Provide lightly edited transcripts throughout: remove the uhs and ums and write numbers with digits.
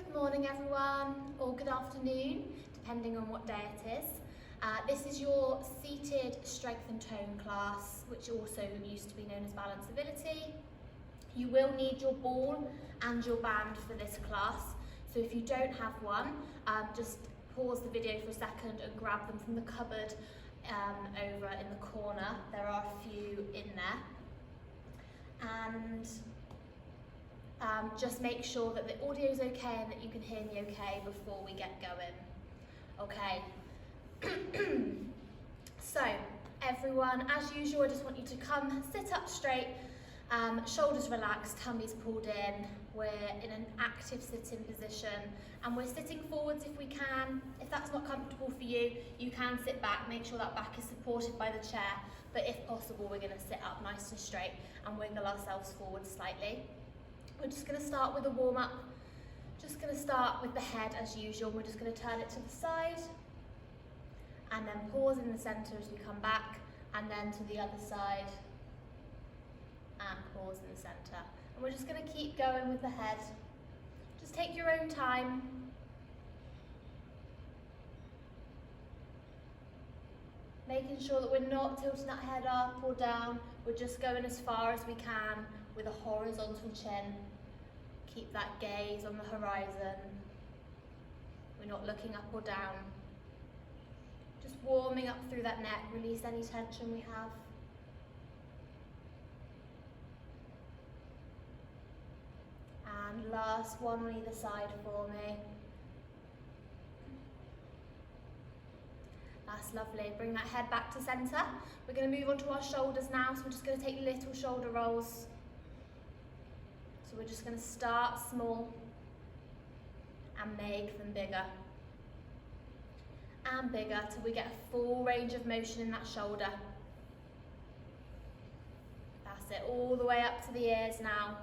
Good morning everyone, or good afternoon, depending on what day it is. This is your seated strength and tone class, which also used to be known as balance ability. You will need your ball and your band for this class, so if you don't have one, just pause the video for a second and grab them from the cupboard over in the corner. There are a few in there. And just make sure that the audio is okay and that you can hear me okay before we get going. Okay. So, everyone, as usual, I just want you to come, sit up straight, shoulders relaxed, tummies pulled in. We're in an active sitting position and we're sitting forwards if we can. If that's not comfortable for you, you can sit back, make sure that back is supported by the chair, but if possible, we're gonna sit up nice and straight and wiggle ourselves forward slightly. We're just going to start with a warm-up. Just going to start with the head as usual. We're just going to turn it to the side and then pause in the centre as we come back, and then to the other side and pause in the centre. And we're just going to keep going with the head. Just take your own time. Making sure that we're not tilting that head up or down. We're just going as far as we can with a horizontal chin. Keep that gaze on the horizon. We're not looking up or down. Just warming up through that neck, release any tension we have. And last one on either side for me. That's lovely. Bring that head back to centre. We're going to move on to our shoulders now, so we're just going to take little shoulder rolls. So we're just going to start small and make them bigger and bigger till we get a full range of motion in that shoulder. That's it, all the way up to the ears now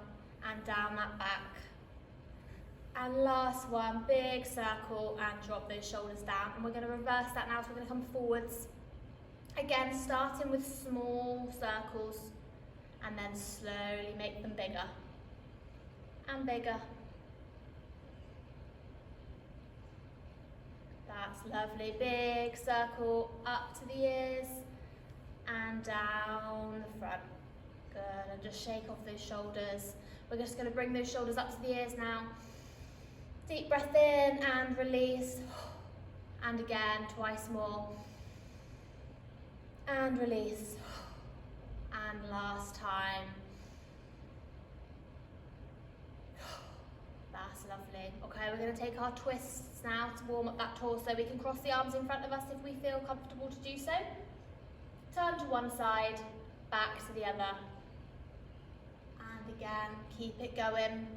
and down that back. And last one, big circle and drop those shoulders down. And we're going to reverse that now, so we're going to come forwards. Again, starting with small circles and then slowly make them bigger and bigger. That's lovely. Big circle up to the ears and down the front. Good, and just shake off those shoulders. We're just going to bring those shoulders up to the ears now. Deep breath in and release. And again, twice more. And release. And last time. That's lovely. Okay, we're going to take our twists now to warm up that torso. We can cross the arms in front of us if we feel comfortable to do so. Turn to one side, back to the other. And again, keep it going.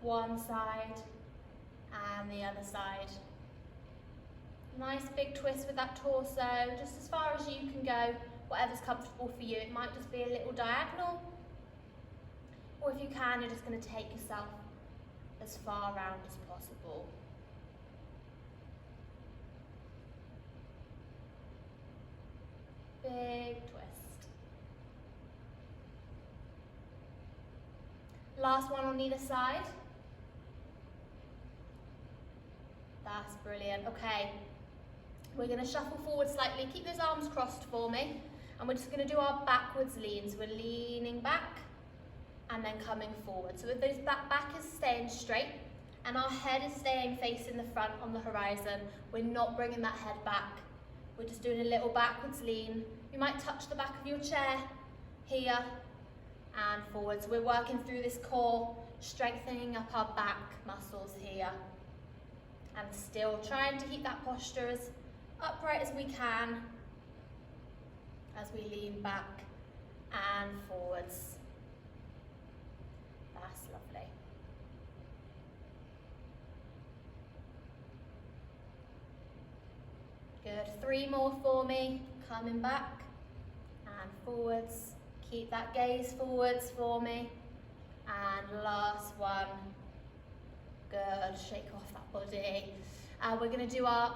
One side and the other side. Nice big twist with that torso, just as far as you can go, whatever's comfortable for you. It might just be a little diagonal, or if you can, you're just going to take yourself as far round as possible. Big twist. Last one on either side. That's brilliant. Okay, we're going to shuffle forward slightly. Keep those arms crossed for me. And we're just going to do our backwards leans. We're leaning back and then coming forward. So with those back is staying straight and our head is staying facing the front on the horizon. We're not bringing that head back. We're just doing a little backwards lean. You might touch the back of your chair here and forwards. We're working through this core, strengthening up our back muscles here. And still trying to keep that posture as upright as we can as we lean back and forwards. That's lovely. Good, 3 more for me. Coming back and forwards. Keep that gaze forwards for me. And last one. Good, shake off that body. We're going to do our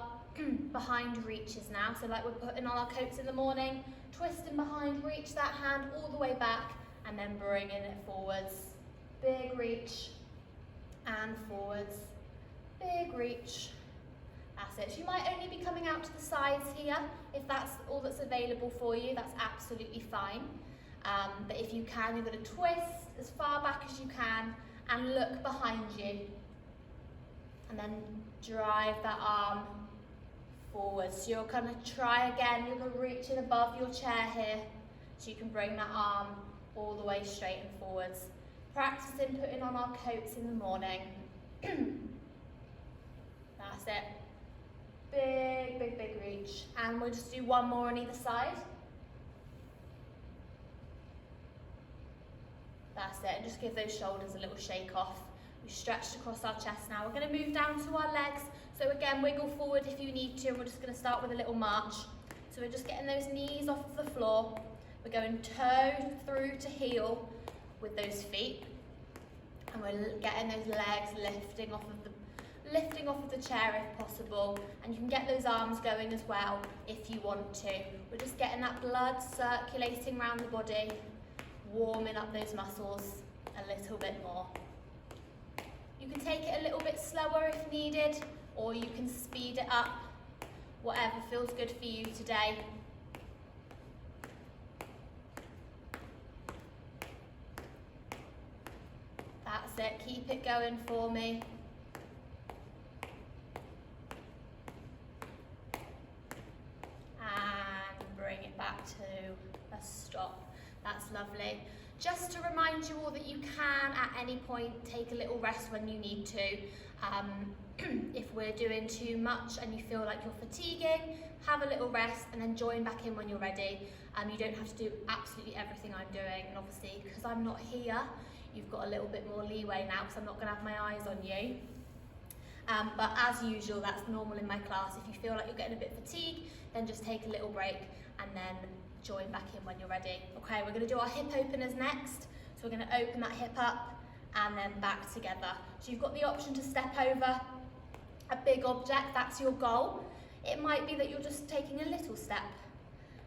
behind reaches now. So like we're putting on our coats in the morning, twisting behind, reach that hand all the way back and then bringing it forwards. Big reach and forwards big reach. That's it. So you might only be coming out to the sides here. If that's all that's available for you, that's absolutely fine. But if you can, you're going to twist as far back as you can and look behind you. And then drive that arm forward. So you're going to try again, you're going to reach in above your chair here so you can bring that arm all the way straight and forwards. Practicing putting on our coats in the morning. That's it. Big, big, big reach. And we'll just do one more on either side. That's it. And just give those shoulders a little shake off. We've stretched across our chest now. We're going to move down to our legs. So again, wiggle forward if you need to. We're just going to start with a little march. So we're just getting those knees off of the floor. We're going toe through to heel with those feet. And we're getting those legs lifting off of the chair if possible. And you can get those arms going as well if you want to. We're just getting that blood circulating around the body, warming up those muscles a little bit more. You can take it a little bit slower if needed, or you can speed it up, whatever feels good for you today. That's it, keep it going for me. And bring it back to a stop. That's lovely. Just to remind you all that you can at any point take a little rest when you need to. If we're doing too much and you feel like you're fatiguing, have a little rest and then join back in when you're ready. You don't have to do absolutely everything I'm doing, and obviously because I'm not here, you've got a little bit more leeway now because I'm not going to have my eyes on you. But as usual, that's normal in my class. If you feel like you're getting a bit fatigued, then just take a little break and then join back in when you're ready. Okay, we're going to do our hip openers next. So we're going to open that hip up and then back together. So you've got the option to step over a big object, that's your goal. It might be that you're just taking a little step,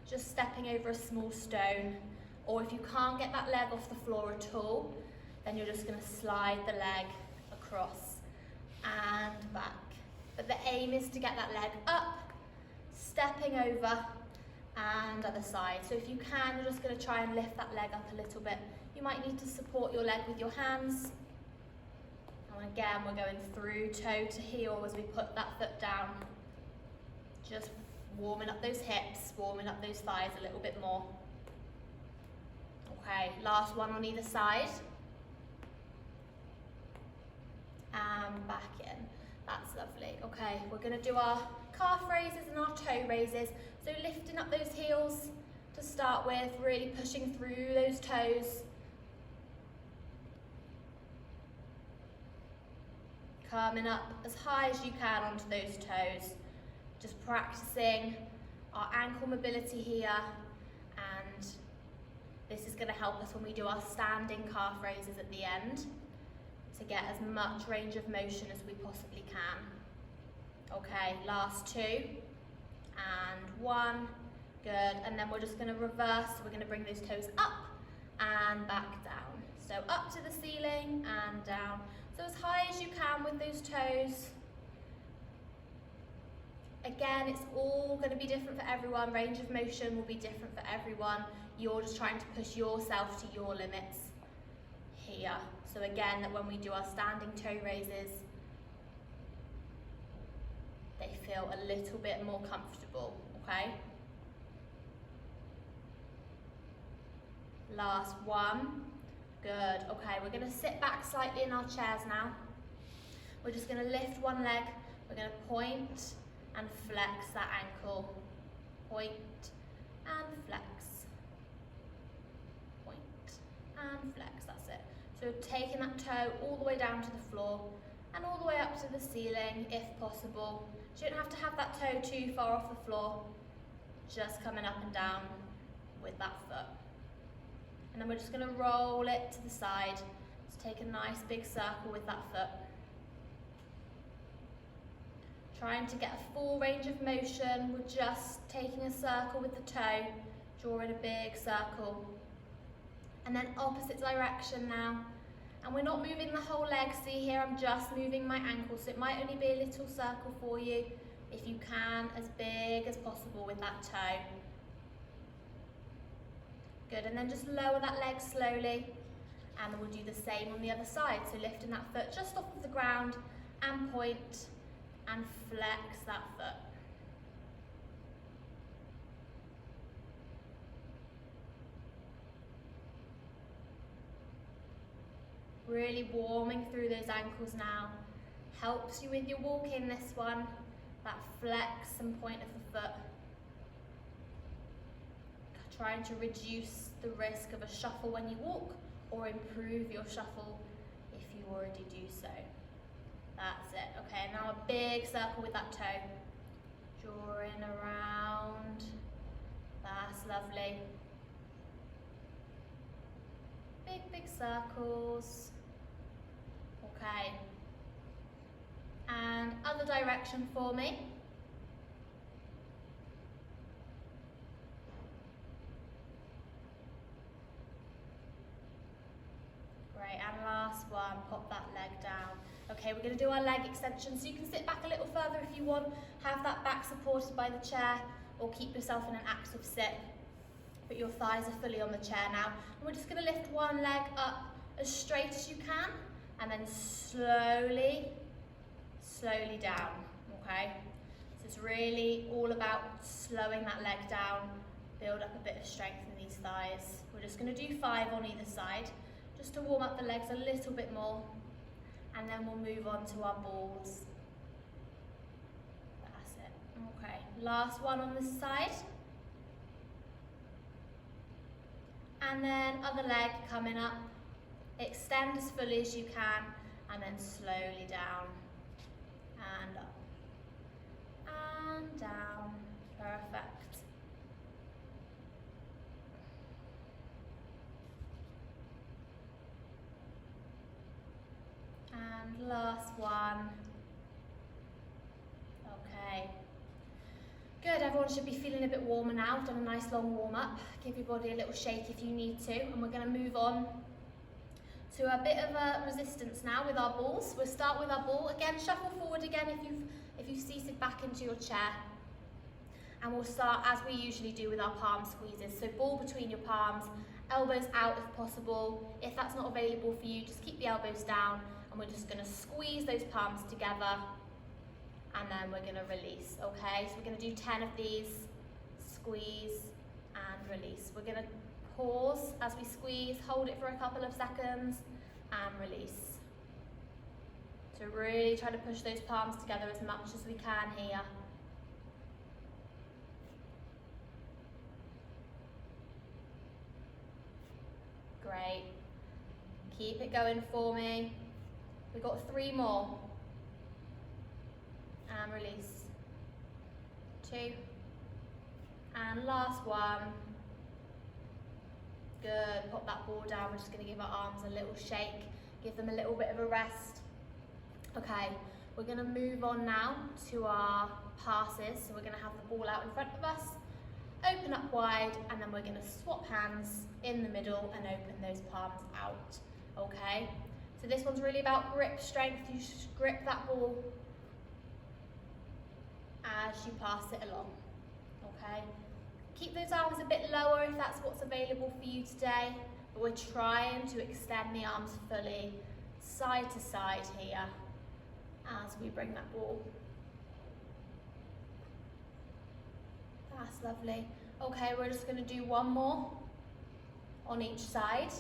just stepping over a small stone, or if you can't get that leg off the floor at all, then you're just going to slide the leg across and back. But the aim is to get that leg up, stepping over, and other side. So if you can, you're just going to try and lift that leg up a little bit. You might need to support your leg with your hands. And again, we're going through toe to heel as we put that foot down. Just warming up those hips, warming up those thighs a little bit more. Okay, last one on either side. And back in. That's lovely. Okay, we're going to do our calf raises and our toe raises. So lifting up those heels to start with, really pushing through those toes. Coming up as high as you can onto those toes. Just practicing our ankle mobility here, and this is going to help us when we do our standing calf raises at the end to get as much range of motion as we possibly can. Okay, last two, and one, good, and then we're just going to reverse, we're going to bring those toes up and back down. So up to the ceiling and down. So as high as you can with those toes. Again, it's all going to be different for everyone. Range of motion will be different for everyone. You're just trying to push yourself to your limits here. So again, that when we do our standing toe raises, they feel a little bit more comfortable, okay? Last one. Good. Okay, we're going to sit back slightly in our chairs now. We're just going to lift one leg. We're going to point and flex that ankle. Point and flex. Point and flex. That's it. So taking that toe all the way down to the floor and all the way up to the ceiling if possible. So you don't have to have that toe too far off the floor. Just coming up and down with that foot. And then we're just going to roll it to the side. Just take a nice big circle with that foot. Trying to get a full range of motion. We're just taking a circle with the toe, drawing a big circle. And then opposite direction now. And we're not moving the whole leg. See here, I'm just moving my ankle, so it might only be a little circle for you. If you can, as big as possible with that toe. Good, and then just lower that leg slowly. And then we'll do the same on the other side. So lifting that foot just off of the ground and point and flex that foot. Really warming through those ankles now. Helps you with your walking, this one. That flex and point of the foot. Trying to reduce the risk of a shuffle when you walk, or improve your shuffle if you already do so. That's it. Okay, now a big circle with that toe. Drawing around. That's lovely. Big circles. Okay. And other direction for me. Great, and last one, pop that leg down. Okay, we're going to do our leg extension, so you can sit back a little further if you want, have that back supported by the chair, or keep yourself in an active sit. But your thighs are fully on the chair now. And we're just going to lift one leg up as straight as you can, and then slowly down, okay? So it's really all about slowing that leg down, build up a bit of strength in these thighs. We're just going to do 5 on either side, just to warm up the legs a little bit more, and then we'll move on to our balls. That's it, okay. Last one on this side. And then other leg coming up. Extend as fully as you can, and then slowly down. And up. And down. Perfect. And last one. Okay. Good, everyone should be feeling a bit warmer now. We've done a nice long warm up. Give your body a little shake if you need to. And we're going to move on to a bit of a resistance now with our balls. We'll start with our ball. Again, shuffle forward again if you've seated back into your chair. And we'll start as we usually do with our palm squeezes. So ball between your palms, elbows out if possible. If that's not available for you, just keep the elbows down, and we're just going to squeeze those palms together, and then we're going to release, okay? So we're going to do 10 of these, squeeze and release. We're going to pause as we squeeze, hold it for a couple of seconds, and release. So really try to push those palms together as much as we can here. Great. Keep it going for me. We've got 3 more. And release. 2. And last one. Good. Pop that ball down. We're just going to give our arms a little shake. Give them a little bit of a rest. Okay. We're going to move on now to our passes. So we're going to have the ball out in front of us. Open up wide, and then we're going to swap hands in the middle and open those palms out. Okay? So this one's really about grip strength. You should grip that ball as you pass it along. Okay? Keep those arms a bit lower if that's what's available for you today, but we're trying to extend the arms fully side to side here as we bring that ball. That's lovely. Okay, we're just going to do one more on each side.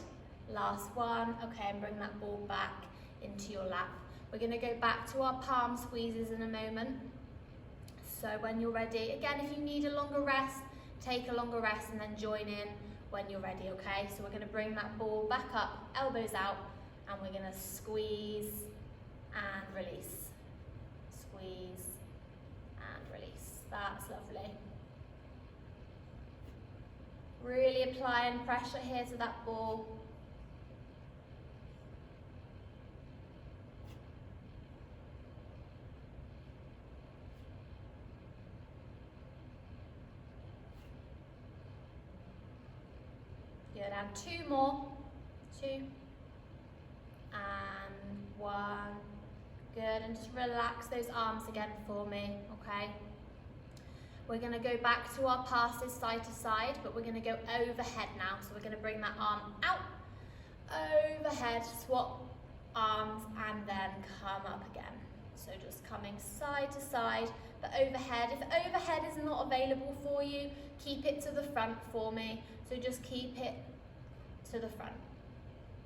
Last one. Okay, and bring that ball back into your lap. We're going to go back to our palm squeezes in a moment. So when you're ready, again, if you need a longer rest, take a longer rest and then join in when you're ready, okay? So we're going to bring that ball back up, elbows out, and we're going to squeeze and release. Squeeze and release. That's lovely. Really applying pressure here to that ball. Good, and 2 more. 2. and 1. Good, and just relax those arms again for me, okay? We're going to go back to our passes side to side, but we're going to go overhead now. So we're going to bring that arm out, overhead, swap arms, and then come up again. So just coming side to side, but overhead. If overhead is not available for you, keep it to the front for me. So just keep it to the front.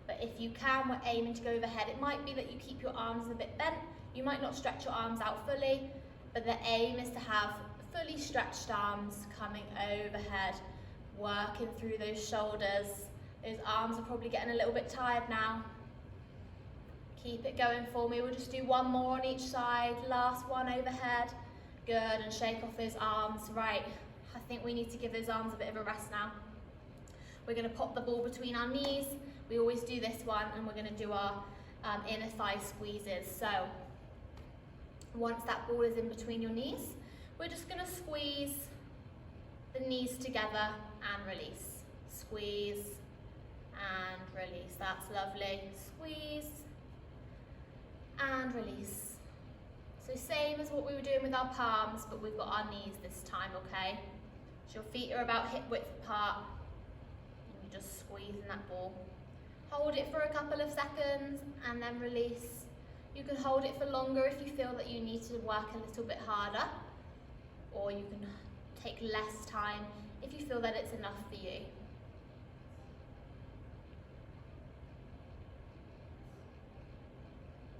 But if you can, we're aiming to go overhead. It might be that you keep your arms a bit bent. You might not stretch your arms out fully, but the aim is to have fully stretched arms coming overhead, working through those shoulders. Those arms are probably getting a little bit tired now. Keep it going for me. We'll just do 1 more on each side. Last one overhead. Good, and shake off those arms. Right, I think we need to give those arms a bit of a rest now. We're going to pop the ball between our knees. We always do this one, and we're going to do our inner thigh squeezes. So once that ball is in between your knees, we're just going to squeeze the knees together and release. Squeeze and release. That's lovely. Squeeze and release. So same as what we were doing with our palms, but we've got our knees this time, okay? So your feet are about hip width apart. And you're just squeezing that ball. Hold it for a couple of seconds and then release. You can hold it for longer if you feel that you need to work a little bit harder, or you can take less time if you feel that it's enough for you.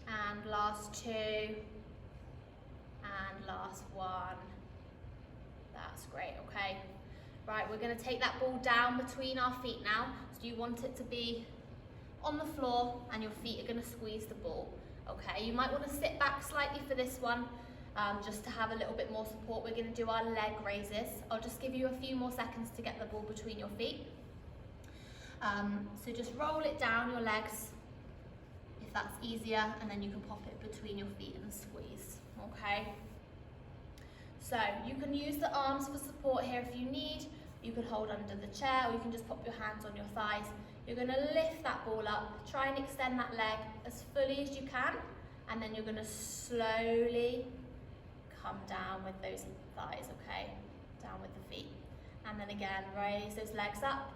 And last 2, and last 1. That's great, okay. Right, we're going to take that ball down between our feet now. So you want it to be on the floor and your feet are going to squeeze the ball. Okay, you might want to sit back slightly for this one, just to have a little bit more support. We're going to do our leg raises. I'll just give you a few more seconds to get the ball between your feet. So just roll it down your legs, if that's easier, and then you can pop it between your feet and squeeze, okay? So you can use the arms for support here if you need. You can hold under the chair, or you can just pop your hands on your thighs. You're going to lift that ball up, try and extend that leg as fully as you can, and then you're going to slowly come down with those thighs, okay? Down with the feet. And then again, raise those legs up,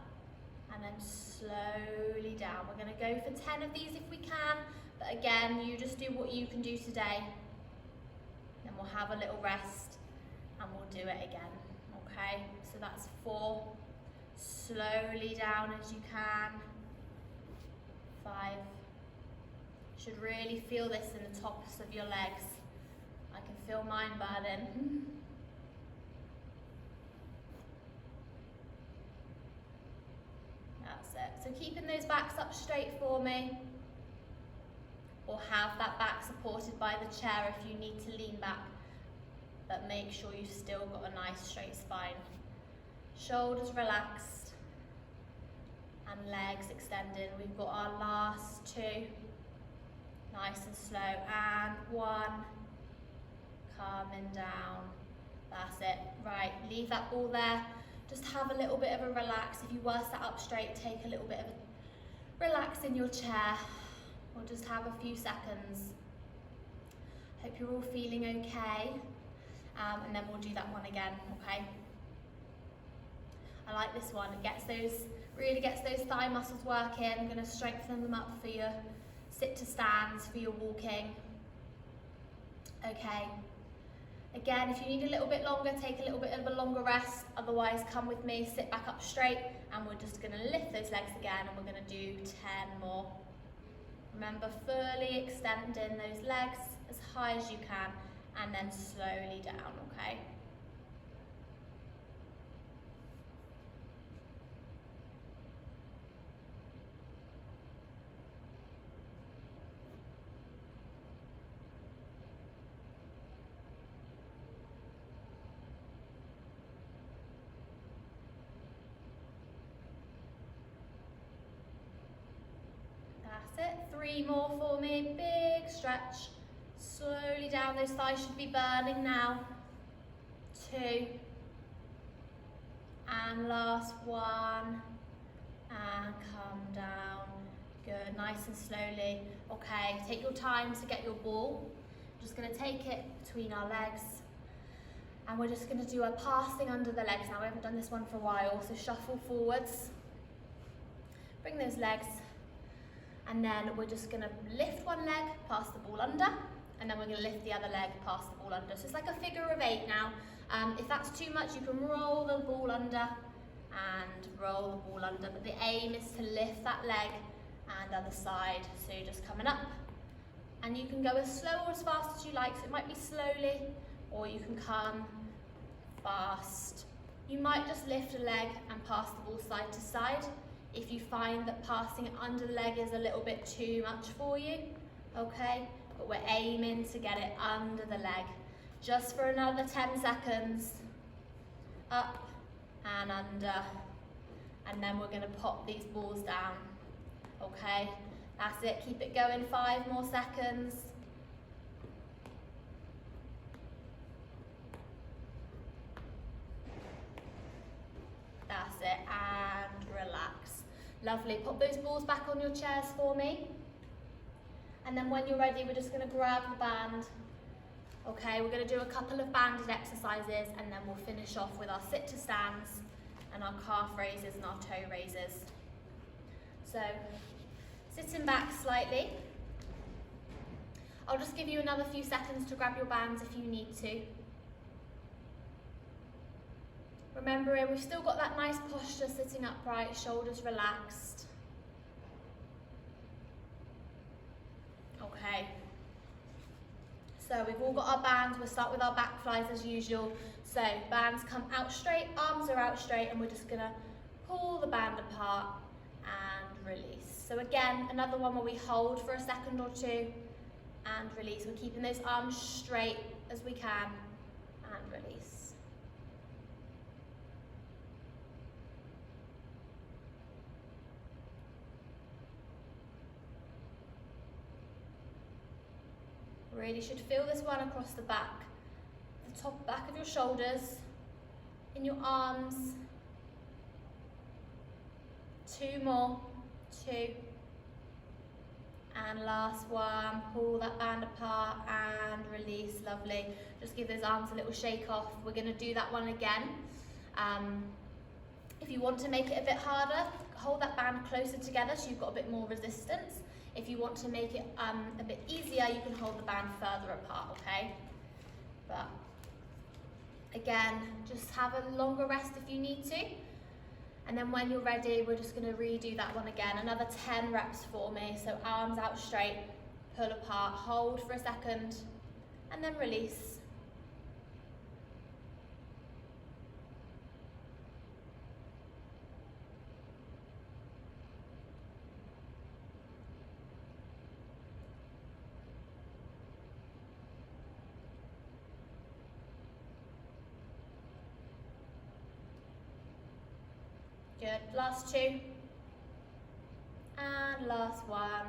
and then slowly down. We're going to go for 10 of these if we can, but again, you just do what you can do today. Then we'll have a little rest, and we'll do it again, okay? So that's 4. Slowly down as you can. 5. Should really feel this in the tops of your legs. I can feel mine burning. That's it. So keeping those backs up straight for me, or have that back supported by the chair if you need to lean back, but make sure you've still got a nice straight spine. Shoulders relaxed and legs extended. We've got our last 2. Nice and slow. And 1. Calming down. That's it. Right, leave that ball there. Just have a little bit of a relax. If you were sat up straight, take a little bit of a relax in your chair. We'll just have a few seconds. Hope you're all feeling okay. And then we'll do that one again, okay? I like this one. It really gets those thigh muscles working. I'm going to strengthen them up for your sit to stands, for your walking. Okay. Again, if you need a little bit longer, take a little bit of a longer rest. Otherwise, come with me, sit back up straight, and we're just going to lift those legs again, and we're going to do 10 more. Remember, fully extending those legs as high as you can, and then slowly down, okay? That's it. 3 more for me. Big stretch. Slowly down. Those thighs should be burning now. 2. And last 1. And come down. Good. nice and slowly. Okay, take your time to get your ball. Just going to take it between our legs. And we're just going to do a passing under the legs now. We haven't done this one for a while, so shuffle forwards. Bring those legs. And then we're just going to lift one leg, pass the ball under. And then we're going to lift the other leg, pass the ball under. So it's like a figure of 8 now. If that's too much, you can roll the ball under and roll the ball under. But the aim is to lift that leg and other side. So you're just coming up. And you can go as slow or as fast as you like. So it might be slowly, or you can come fast. You might just lift a leg and pass the ball side to side if you find that passing it under the leg is a little bit too much for you. Okay? But we're aiming to get it under the leg. Just for another 10 seconds. Up and under. And then we're going to pop these balls down. Okay? That's it. Keep it going. 5 more seconds. That's it. And relax. Lovely. Pop those balls back on your chairs for me. And then when you're ready, we're just going to grab the band. Okay, we're going to do a couple of banded exercises and then we'll finish off with our sit to stands and our calf raises and our toe raises. So, sitting back slightly. I'll just give you another few seconds to grab your bands if you need to. Remembering we've still got that nice posture, sitting upright, shoulders relaxed. Okay. So we've all got our bands. We'll start with our back flies as usual. So bands come out straight, arms are out straight, and we're just going to pull the band apart and release. So again, another one where we hold for a second or two and release. We're keeping those arms straight as we can and release. Really should feel this one across the back, the top back of your shoulders, in your arms. 2 more, 2, and last one. Pull that band apart and release. Lovely. Just give those arms a little shake off. We're going to do that one again. If you want to make it a bit harder, hold that band closer together so you've got a bit more resistance. If you want to make it a bit easier, you can hold the band further apart, okay? But again, just have a longer rest if you need to. And then when you're ready, we're just going to redo that one again. Another 10 reps for me. So arms out straight, pull apart, hold for a second, and then release. Good, last 2, and last one.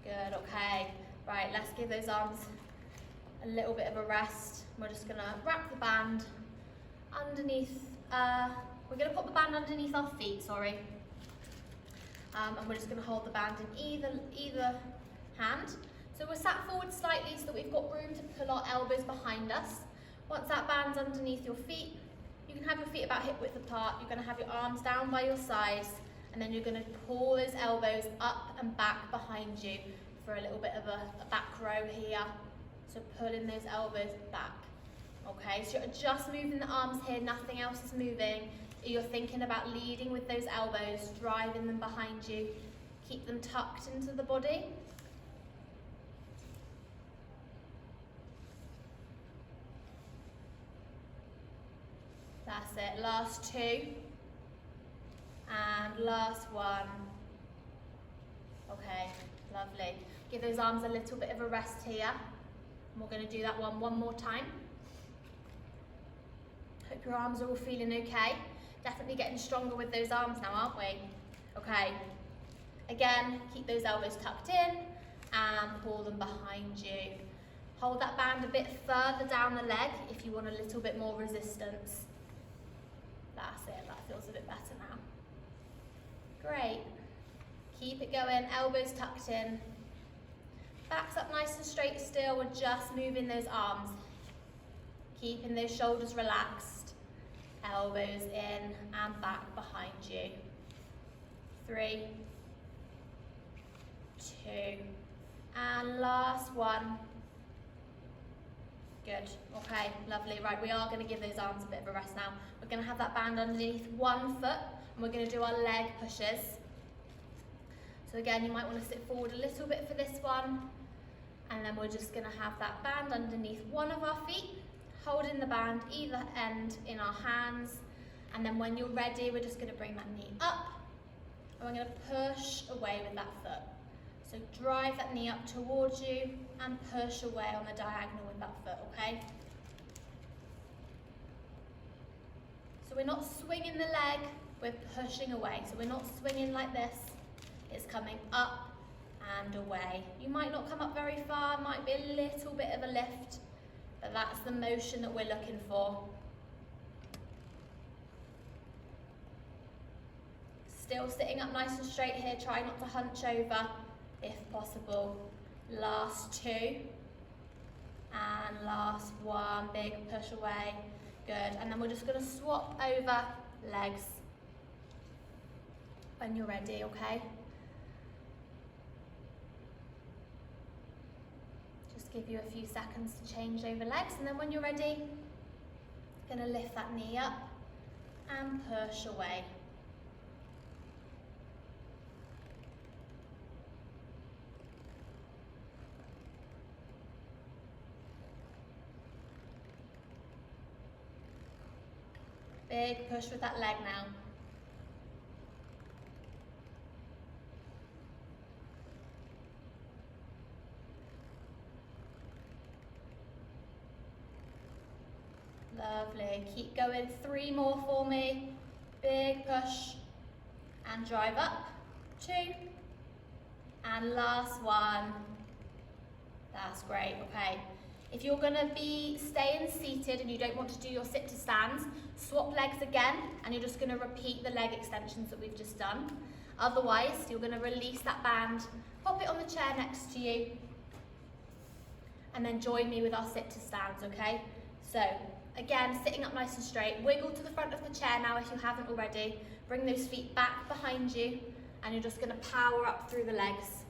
Good, okay. Right, let's give those arms a little bit of a rest. We're just gonna wrap the band underneath, we're gonna put the band underneath our feet, sorry. And we're just gonna hold the band in either hand. So we're sat forward slightly so that we've got room to pull our elbows behind us. Once that band's underneath your feet, you can have your feet about hip width apart. You're going to have your arms down by your sides, and then you're going to pull those elbows up and back behind you for a little bit of a back row here. So pulling those elbows back. Okay, so you're just moving the arms here, nothing else is moving. You're thinking about leading with those elbows, driving them behind you. Keep them tucked into the body. That's it, last 2, and last 1. Okay, lovely. Give those arms a little bit of a rest here. And we're going to do that one more time. Hope your arms are all feeling okay. Definitely getting stronger with those arms now, aren't we? Okay. Again, keep those elbows tucked in and pull them behind you. Hold that band a bit further down the leg if you want a little bit more resistance. That's it, that feels a bit better now. Great. Keep it going, elbows tucked in. Backs up nice and straight still, we're just moving those arms. Keeping those shoulders relaxed. Elbows in and back behind you. 3, 2, and last one. Good, okay, lovely. Right, we are going to give those arms a bit of a rest now. We're going to have that band underneath one foot, and we're going to do our leg pushes. So again, you might want to sit forward a little bit for this one, and then we're just going to have that band underneath one of our feet, holding the band either end in our hands, and then when you're ready, we're just going to bring that knee up, and we're going to push away with that foot. So drive that knee up towards you and push away on the diagonal with that foot, okay? So we're not swinging the leg, we're pushing away. So we're not swinging like this, it's coming up and away. You might not come up very far, might be a little bit of a lift, but that's the motion that we're looking for. Still sitting up nice and straight here, try not to hunch over if possible. Last 2, and last 1, big push away, good. And then we're just gonna swap over legs when you're ready, okay? Just give you a few seconds to change over legs, and then when you're ready, gonna lift that knee up and push away. Big push with that leg now. Lovely, keep going, 3 more for me. Big push and drive up, 2, and last 1. That's great, okay. If you're gonna be staying seated and you don't want to do your sit to stands, swap legs again, and you're just gonna repeat the leg extensions that we've just done. Otherwise, you're gonna release that band, pop it on the chair next to you, and then join me with our sit to stands, okay? So, again, sitting up nice and straight, wiggle to the front of the chair now if you haven't already, bring those feet back behind you, and you're just gonna power up through the legs,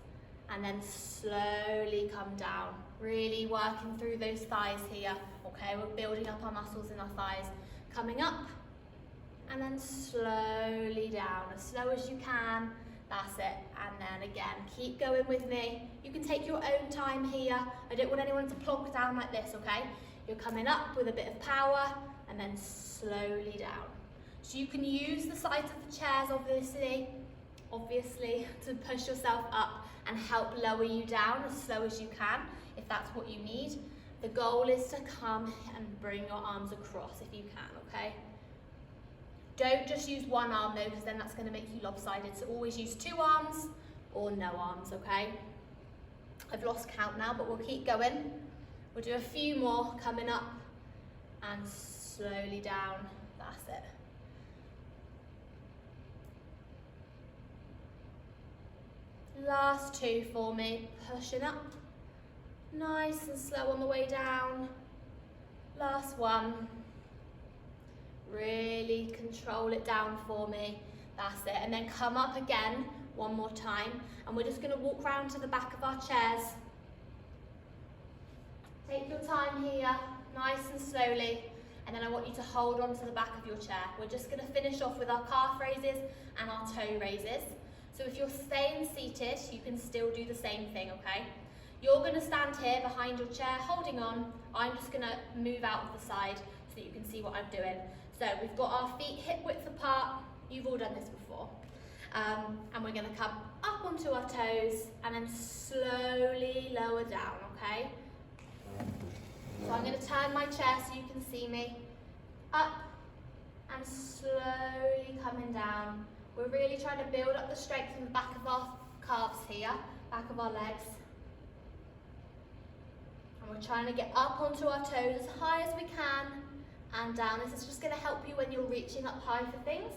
and then slowly come down. Really working through those thighs here, okay? We're building up our muscles in our thighs. Coming up, and then slowly down, as slow as you can. That's it, and then again, keep going with me. You can take your own time here. I don't want anyone to plonk down like this, okay? You're coming up with a bit of power, and then slowly down. So you can use the sides of the chairs, obviously, to push yourself up and help lower you down as slow as you can, if that's what you need. The goal is to come and bring your arms across if you can, okay? Don't just use one arm though, because then that's going to make you lopsided. So always use 2 arms or no arms, okay? I've lost count now, but we'll keep going. We'll do a few more, coming up and slowly down. That's it. Last 2 for me, pushing up. Nice and slow on the way down. Last 1. Really control it down for me. That's it. And then come up again, 1 more time. And we're just going to walk round to the back of our chairs. Take your time here, nice and slowly. And then I want you to hold on to the back of your chair. We're just going to finish off with our calf raises and our toe raises. So if you're staying seated, you can still do the same thing, okay? You're going to stand here behind your chair, holding on. I'm just going to move out of the side so that you can see what I'm doing. So we've got our feet hip width apart. You've all done this before. And we're going to come up onto our toes and then slowly lower down, okay? So I'm going to turn my chair so you can see me. Up and slowly coming down. We're really trying to build up the strength in the back of our calves here, back of our legs. And we're trying to get up onto our toes as high as we can and down. This is just going to help you when you're reaching up high for things.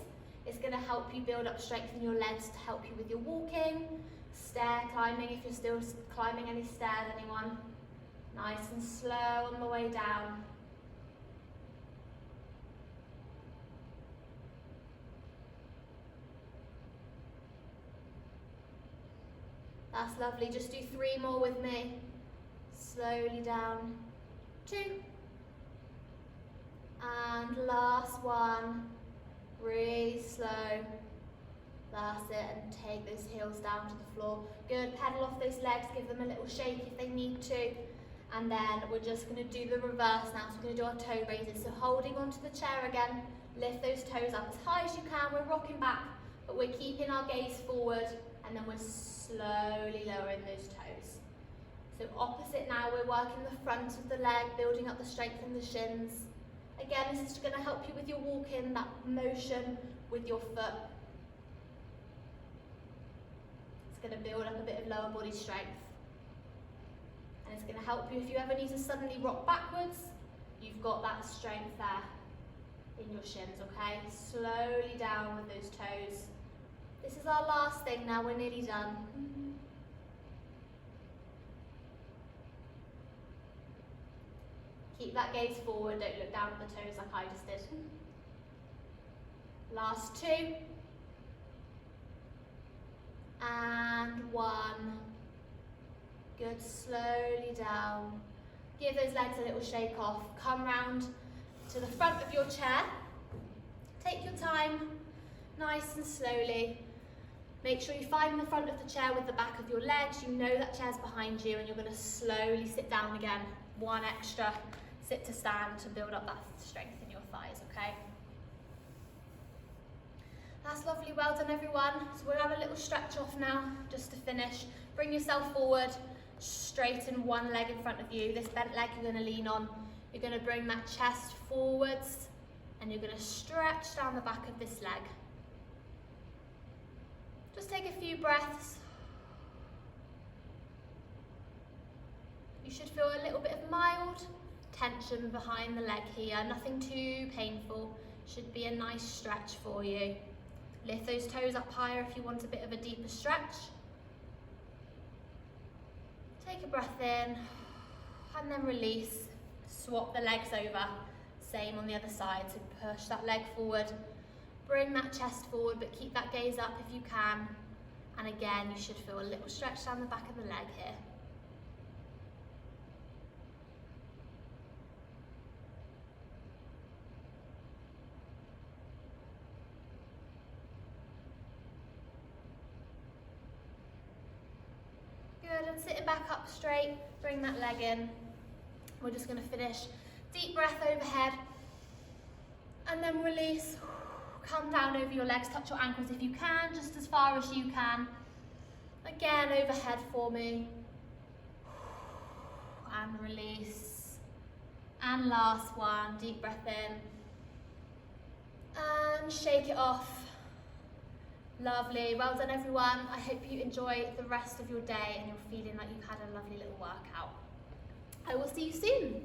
It's going to help you build up strength in your legs to help you with your walking, stair climbing if you're still climbing any stairs, anyone. Nice and slow on the way down. That's lovely, just do 3 more with me. Slowly down, 2. And last one, really slow. That's it, and take those heels down to the floor. Good, pedal off those legs, give them a little shake if they need to. And then we're just gonna do the reverse now, so we're gonna do our toe raises. So holding onto the chair again, lift those toes up as high as you can. We're rocking back, but we're keeping our gaze forward, and then we're slowly lowering those toes. So opposite now, we're working the front of the leg, building up the strength in the shins. Again, this is going to help you with your walking, that motion with your foot. It's going to build up a bit of lower body strength. And it's going to help you if you ever need to suddenly rock backwards, you've got that strength there in your shins, okay? Slowly down with those toes. This is our last thing now, we're nearly done. Keep that gaze forward, don't look down at the toes like I just did. Last 2. And 1. Good, slowly down. Give those legs a little shake off. Come round to the front of your chair. Take your time, nice and slowly. Make sure you find the front of the chair with the back of your legs. You know that chair's behind you, and you're going to slowly sit down again. 1 extra sit to stand to build up that strength in your thighs, okay? That's lovely, well done everyone. So we'll have a little stretch off now, just to finish. Bring yourself forward, straighten one leg in front of you. This bent leg you're going to lean on. You're going to bring that chest forwards, and you're going to stretch down the back of this leg. Just take a few breaths. You should feel a little bit of mild tension behind the leg here, nothing too painful. Should be a nice stretch for you. Lift those toes up higher if you want a bit of a deeper stretch. Take a breath in and then release. Swap the legs over. Same on the other side, so push that leg forward. Bring that chest forward, but keep that gaze up if you can. And again, you should feel a little stretch down the back of the leg here. Good, and sitting back up straight, bring that leg in. We're just going to finish. Deep breath overhead, and then release. Come down over your legs, touch your ankles if you can, just as far as you can. Again, overhead for me. And release. And last one, deep breath in. And shake it off. Lovely, well done everyone. I hope you enjoy the rest of your day and you're feeling like you've had a lovely little workout. I will see you soon.